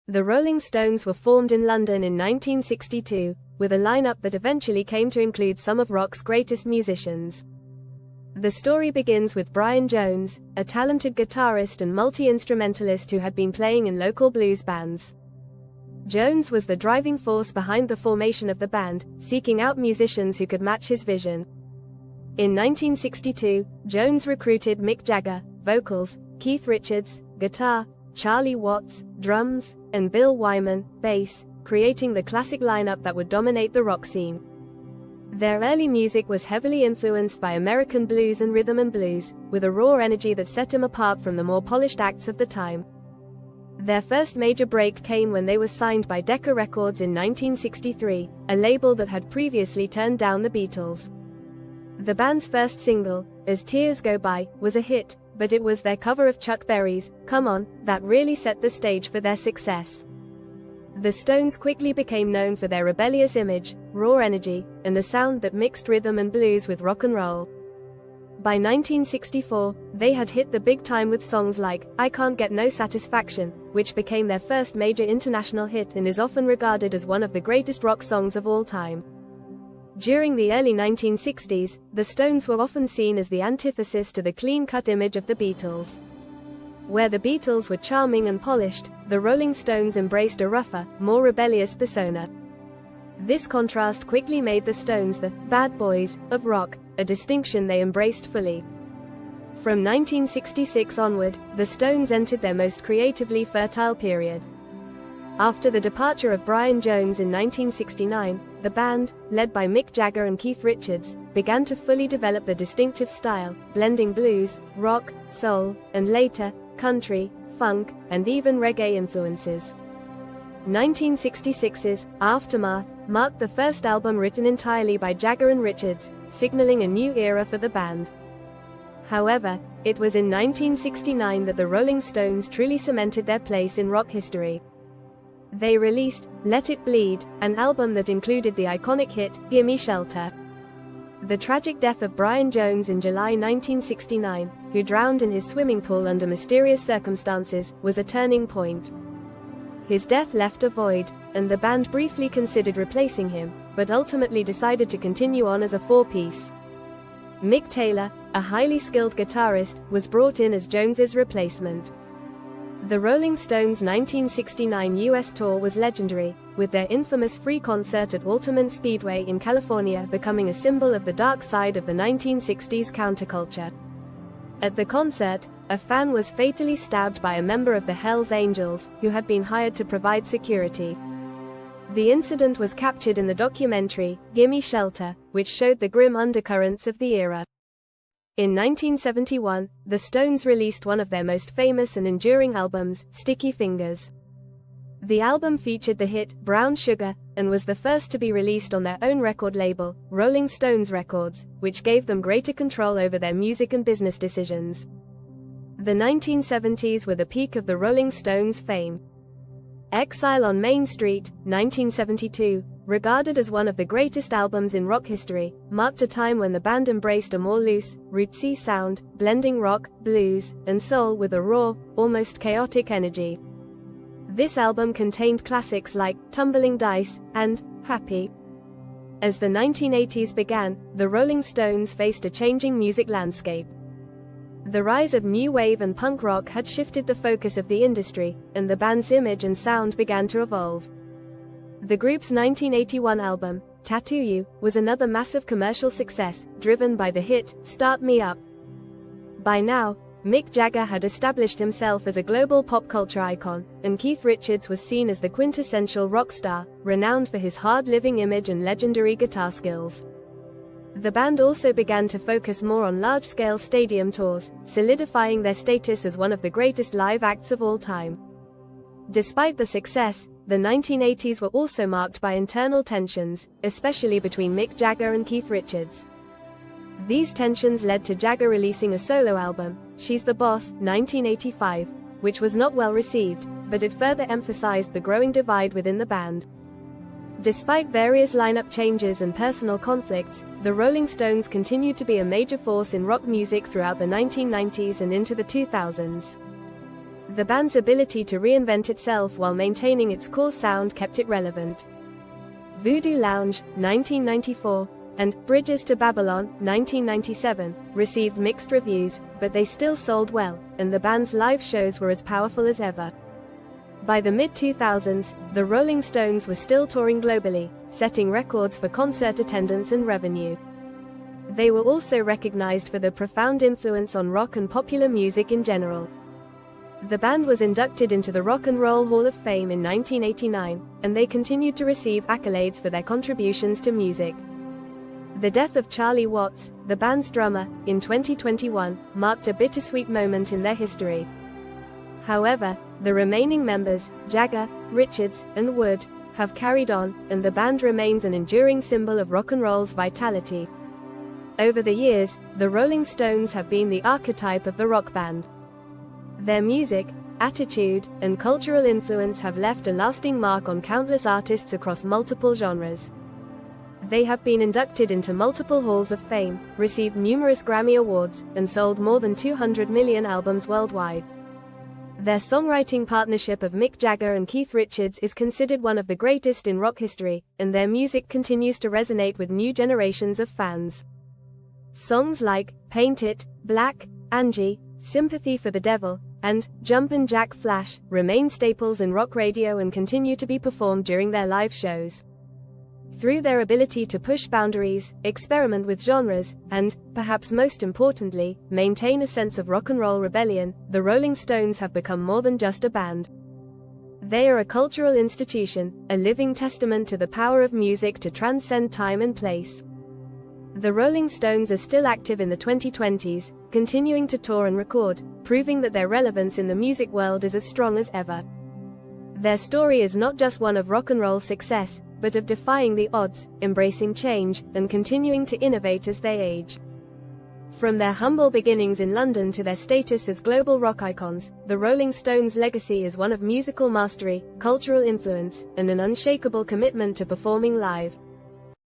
The Rolling Stones were formed in London in 1962, with a lineup that eventually came to include some of rock's greatest musicians. The story begins with Brian Jones, a talented guitarist and multi-instrumentalist who had been playing in local blues bands. Jones was the driving force behind the formation of the band, seeking out musicians who could match his vision. In 1962, Jones recruited Mick Jagger, vocals, Keith Richards, guitar, Charlie Watts, drums, and Bill Wyman, bass, creating the classic lineup that would dominate the rock scene. Their early music was heavily influenced by American blues and rhythm and blues, with a raw energy that set them apart from the more polished acts of the time. Their first major break came when they were signed by Decca Records in 1963, a label that had previously turned down the Beatles. The band's first single, As Tears Go By, was a hit, but it was their cover of Chuck Berry's Come On that really set the stage for their success. The Stones quickly became known for their rebellious image, raw energy, and a sound that mixed rhythm and blues with rock and roll. By 1964, they had hit the big time with songs like I Can't Get No Satisfaction, which became their first major international hit and is often regarded as one of the greatest rock songs of all time. During the early 1960s, the Stones were often seen as the antithesis to the clean-cut image of the Beatles. Where the Beatles were charming and polished, the Rolling Stones embraced a rougher, more rebellious persona. This contrast quickly made the Stones the bad boys of rock, a distinction they embraced fully. From 1966 onward, the Stones entered their most creatively fertile period. After the departure of Brian Jones in 1969, the band, led by Mick Jagger and Keith Richards, began to fully develop the distinctive style, blending blues, rock, soul, and later, country, funk, and even reggae influences. 1966's Aftermath marked the first album written entirely by Jagger and Richards, signaling a new era for the band. However, it was in 1969 that the Rolling Stones truly cemented their place in rock history. They released Let It Bleed, an album that included the iconic hit Gimme Shelter. The tragic death of Brian Jones in July 1969, who drowned in his swimming pool under mysterious circumstances, was a turning point. His death left a void, and the band briefly considered replacing him, but ultimately decided to continue on as a four-piece. Mick Taylor, a highly skilled guitarist, was brought in as Jones's replacement. The Rolling Stones' 1969 US tour was legendary, with their infamous free concert at Altamont Speedway in California becoming a symbol of the dark side of the 1960s counterculture. At the concert, a fan was fatally stabbed by a member of the Hells Angels, who had been hired to provide security. The incident was captured in the documentary, Gimme Shelter, which showed the grim undercurrents of the era. In 1971, the Stones released one of their most famous and enduring albums, Sticky Fingers. The album featured the hit, Brown Sugar, and was the first to be released on their own record label, Rolling Stones Records, which gave them greater control over their music and business decisions. The 1970s were the peak of the Rolling Stones' fame. Exile on Main Street, 1972, regarded as one of the greatest albums in rock history, marked a time when the band embraced a more loose, rootsy sound, blending rock, blues, and soul with a raw, almost chaotic energy. This album contained classics like Tumbling Dice and Happy. As the 1980s began, the Rolling Stones faced a changing music landscape. The rise of new wave and punk rock had shifted the focus of the industry, and the band's image and sound began to evolve. The group's 1981 album, Tattoo You, was another massive commercial success, driven by the hit, Start Me Up. By now, Mick Jagger had established himself as a global pop culture icon, and Keith Richards was seen as the quintessential rock star, renowned for his hard-living image and legendary guitar skills. The band also began to focus more on large-scale stadium tours, solidifying their status as one of the greatest live acts of all time. Despite the success, the 1980s were also marked by internal tensions, especially between Mick Jagger and Keith Richards. These tensions led to Jagger releasing a solo album, She's the Boss, 1985, which was not well received, but it further emphasized the growing divide within the band. Despite various lineup changes and personal conflicts, the Rolling Stones continued to be a major force in rock music throughout the 1990s and into the 2000s. The band's ability to reinvent itself while maintaining its core sound kept it relevant. Voodoo Lounge, 1994, and Bridges to Babylon, 1997, received mixed reviews, but they still sold well, and the band's live shows were as powerful as ever. By the mid-2000s, the Rolling Stones were still touring globally, setting records for concert attendance and revenue. They were also recognized for their profound influence on rock and popular music in general. The band was inducted into the Rock and Roll Hall of Fame in 1989, and they continued to receive accolades for their contributions to music. The death of Charlie Watts, the band's drummer, in 2021, marked a bittersweet moment in their history. However, the remaining members, Jagger, Richards, and Wood, have carried on, and the band remains an enduring symbol of rock and roll's vitality. Over the years, the Rolling Stones have been the archetype of the rock band. Their music, attitude, and cultural influence have left a lasting mark on countless artists across multiple genres. They have been inducted into multiple halls of fame, received numerous Grammy Awards, and sold more than 200 million albums worldwide. Their songwriting partnership of Mick Jagger and Keith Richards is considered one of the greatest in rock history, and their music continues to resonate with new generations of fans. Songs like Paint It, Black, Angie, Sympathy for the Devil, and Jumpin' Jack Flash remain staples in rock radio and continue to be performed during their live shows. Through their ability to push boundaries, experiment with genres, and, perhaps most importantly, maintain a sense of rock and roll rebellion, the Rolling Stones have become more than just a band. They are a cultural institution, a living testament to the power of music to transcend time and place. The Rolling Stones are still active in the 2020s, continuing to tour and record, proving that their relevance in the music world is as strong as ever. Their story is not just one of rock and roll success, but of defying the odds, embracing change, and continuing to innovate as they age. From their humble beginnings in London to their status as global rock icons, the Rolling Stones' legacy is one of musical mastery, cultural influence, and an unshakable commitment to performing live.